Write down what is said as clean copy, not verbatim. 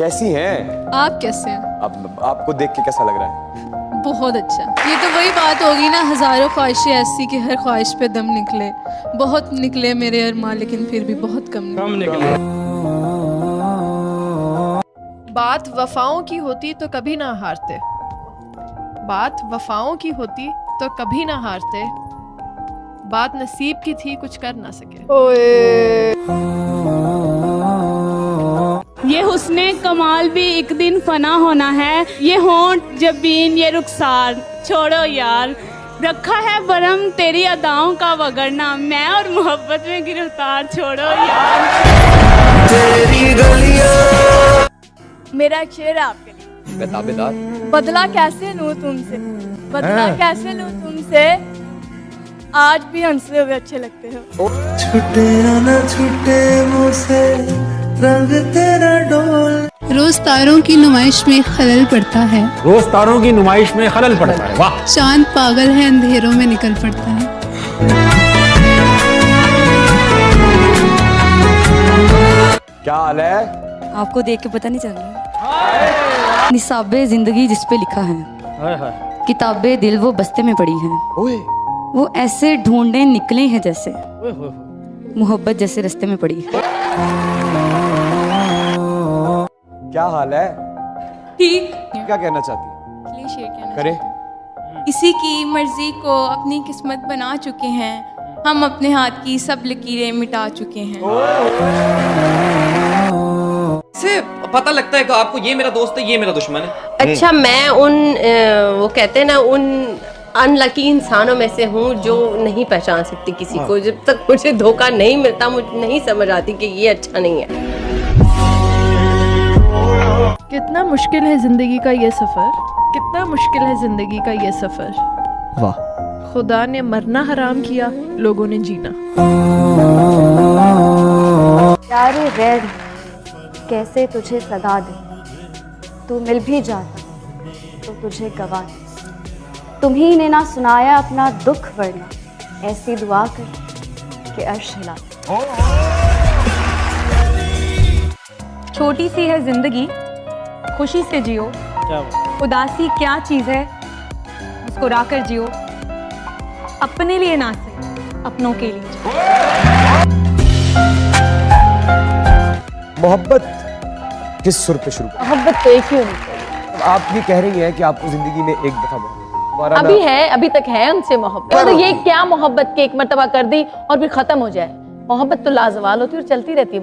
कैसी हैं आप कैसे हैं? अब आपको देख के कैसा लग रहा है? बहुत अच्छा। ये तो वही बात होगी ना, हजारों ख्वाहिशें ऐसी कि हर ख्वाहिश पे दम निकले। बहुत निकले मेरे अरमान, लेकिन फिर भी बहुत कम निकले। बात वफाओं की होती तो कभी ना हारते, बात वफाओं की होती तो कभी ना हारते, बात नसीब की थी कुछ कर ना सके। ये हुस्ने कमाल भी एक दिन फना होना है, ये होंठ जबीन ये रुखसार छोड़ो यार, रखा है बरम तेरी अदाओं का वगरना, मैं और मोहब्बत में गिरफ्तार छोड़ो यार। तेरी गलियां। मेरा एक शेर है आपके लिए। बेताबेदार। बदला कैसे लूं तुमसे, बदला कैसे लूं तुमसे, आज भी हंसते हुए अच्छे लगते हो। छूटे ना छूटे मुझसे रंग तेरा डोल। रोज तारों की नुमाइश में खलल पड़ता है, रोज तारों की नुमाइश में खलल पड़ता है। वाह। चांद पागल है अंधेरों में निकल पड़ता है। क्या हाल है? आपको देख के पता नहीं चल रहा? निसाबे जिंदगी जिस पे लिखा है, किताबे दिल वो बस्ते में पड़ी है, वो ऐसे ढूंढे निकले हैं जैसे मोहब्बत जैसे रास्ते में पड़ी है। क्या हाल है? ठीक। क्या कहना चाहती? शेर कहना करे। किसी की मर्जी को अपनी किस्मत बना चुके हैं, हम अपने हाथ की सब लकीरें मिटा चुके हैं। से पता लगता है कि आपको ये मेरा दोस्त है, ये मेरा दुश्मन है। अच्छा, मैं उन वो कहते हैं ना, उन अनलकी इंसानों में से हूँ जो नहीं पहचान सकती किसी को। जब तक मुझे धोखा नहीं मिलता, मुझे नहीं समझ आती कि ये अच्छा नहीं है। कितना मुश्किल है जिंदगी का ये सफर, कितना मुश्किल है जिंदगी का ये सफर। वाह। खुदा ने मरना हराम किया, लोगों ने जीना। प्यारे रेड कैसे तुझे सदा दे, तू मिल भी जाता तो तुझे गवा दे, तुम्ही ने ना सुनाया अपना दुख वरना, ऐसी दुआ कर कि अर्श हिला। छोटी सी है जिंदगी, खुशी से जियो, उदासी क्या चीज है मुस्कुरा कर जियो, अपने लिए ना सही अपनों के लिए। मोहब्बत किस सुर पे शुरू? मोहब्बत तो एक ही होनी चाहिए। आप ये कह रही हैं कि आपको जिंदगी में एक दफा अभी है, अभी तक है उनसे मोहब्बत। तो ये क्या मोहब्बत के एक मर्तबा कर दी और फिर खत्म हो जाए? मोहब्बत तो लाजवाल होती है और चलती रहती है।